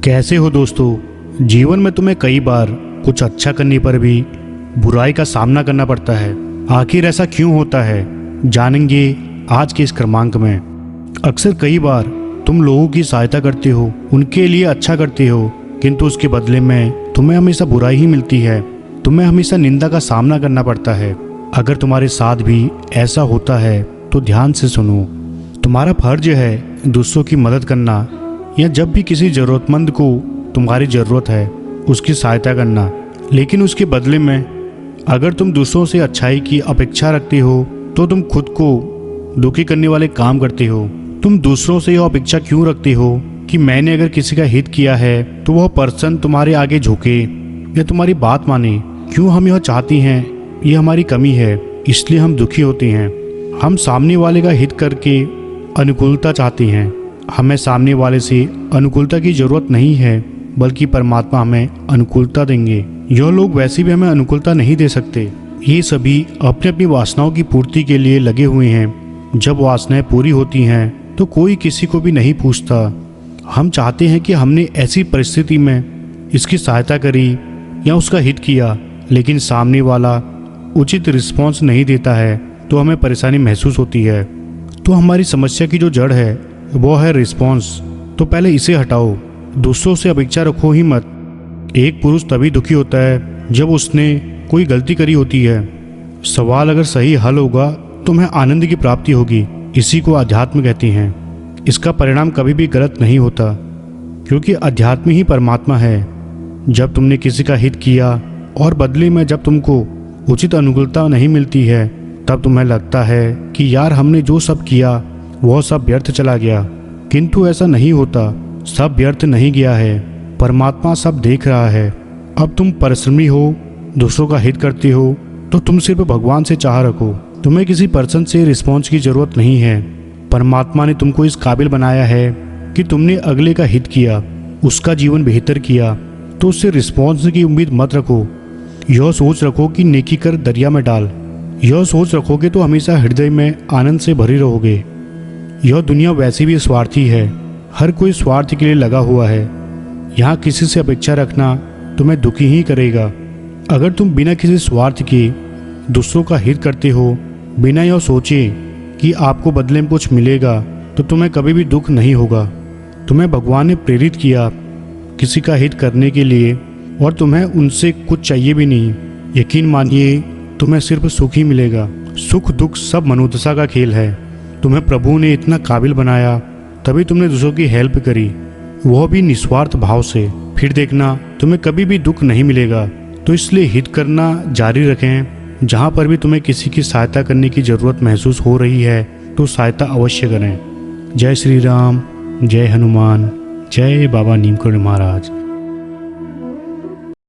कैसे हो दोस्तों। जीवन में तुम्हें कई बार कुछ अच्छा करने पर भी बुराई का सामना करना पड़ता है। आखिर ऐसा क्यों होता है, जानेंगे आज के इस क्रमांक में। अक्सर कई बार तुम लोगों की सहायता करते हो, उनके लिए अच्छा करते हो, किंतु उसके बदले में तुम्हें हमेशा बुराई ही मिलती है। तुम्हें हमेशा निंदा का सामना करना पड़ता है। अगर तुम्हारे साथ भी ऐसा होता है तो ध्यान से सुनो। तुम्हारा फर्ज है दूसरों की मदद करना, या जब भी किसी ज़रूरतमंद को तुम्हारी ज़रूरत है उसकी सहायता करना। लेकिन उसके बदले में अगर तुम दूसरों से अच्छाई की अपेक्षा रखते हो तो तुम खुद को दुखी करने वाले काम करते हो। तुम दूसरों से यह अपेक्षा क्यों रखते हो कि मैंने अगर किसी का हित किया है तो वह पर्सन तुम्हारे आगे झुके या तुम्हारी बात माने। क्यों हम यह चाहती हैं? यह हमारी कमी है, इसलिए हम दुखी होते हैं। हम सामने वाले का हित करके अनुकूलता चाहते हैं। हमें सामने वाले से अनुकूलता की जरूरत नहीं है, बल्कि परमात्मा हमें अनुकूलता देंगे। यह लोग वैसे भी हमें अनुकूलता नहीं दे सकते। ये सभी अपनी अपनी वासनाओं की पूर्ति के लिए लगे हुए हैं। जब वासनाएं पूरी होती हैं तो कोई किसी को भी नहीं पूछता। हम चाहते हैं कि हमने ऐसी परिस्थिति में इसकी सहायता करी या उसका हित किया, लेकिन सामने वाला उचित रिस्पॉन्स नहीं देता है तो हमें परेशानी महसूस होती है। तो हमारी समस्या की जो जड़ है वो है रिस्पॉन्स। तो पहले इसे हटाओ। दूसरों से अपेक्षा रखो ही मत। एक पुरुष तभी दुखी होता है जब उसने कोई गलती करी होती है। सवाल अगर सही हल होगा तो हमें आनंद की प्राप्ति होगी। इसी को अध्यात्म कहते हैं। इसका परिणाम कभी भी गलत नहीं होता, क्योंकि अध्यात्म ही परमात्मा है। जब तुमने किसी का हित किया और बदले में जब तुमको उचित अनुकूलता नहीं मिलती है, तब तुम्हें लगता है कि यार हमने जो सब किया वह सब व्यर्थ चला गया। किंतु ऐसा नहीं होता। सब व्यर्थ नहीं गया है। परमात्मा सब देख रहा है। अब तुम परिश्रमी हो, दूसरों का हित करते हो, तो तुम सिर्फ भगवान से चाह रखो। तुम्हें किसी पर्सन से रिस्पॉन्स की जरूरत नहीं है। परमात्मा ने तुमको इस काबिल बनाया है कि तुमने अगले का हित किया, उसका जीवन बेहतर किया, तो उससे रिस्पॉन्स की उम्मीद मत रखो। यह सोच रखो कि नेकी कर दरिया में डाल। यह सोच रखोगे तो हमेशा हृदय में आनंद से भरे रहोगे। यह दुनिया वैसे भी स्वार्थी है। हर कोई स्वार्थ के लिए लगा हुआ है। यहाँ किसी से अपेक्षा रखना तुम्हें दुखी ही करेगा। अगर तुम बिना किसी स्वार्थ के दूसरों का हित करते हो, बिना यह सोचे कि आपको बदले में कुछ मिलेगा, तो तुम्हें कभी भी दुख नहीं होगा। तुम्हें भगवान ने प्रेरित किया किसी का हित करने के लिए, और तुम्हें उनसे कुछ चाहिए भी नहीं। यकीन मानिए, तुम्हें सिर्फ सुख ही मिलेगा। सुख दुख सब मनुदशा का खेल है। तुम्हें प्रभु ने इतना काबिल बनाया, तभी तुमने दूसरों की हेल्प करी, वह भी निस्वार्थ भाव से। फिर देखना तुम्हें कभी भी दुख नहीं मिलेगा। तो इसलिए हित करना जारी रखें। जहाँ पर भी तुम्हें किसी की सहायता करने की ज़रूरत महसूस हो रही है तो सहायता अवश्य करें। जय श्री राम, जय हनुमान, जय बाबा नीमकंठ महाराज।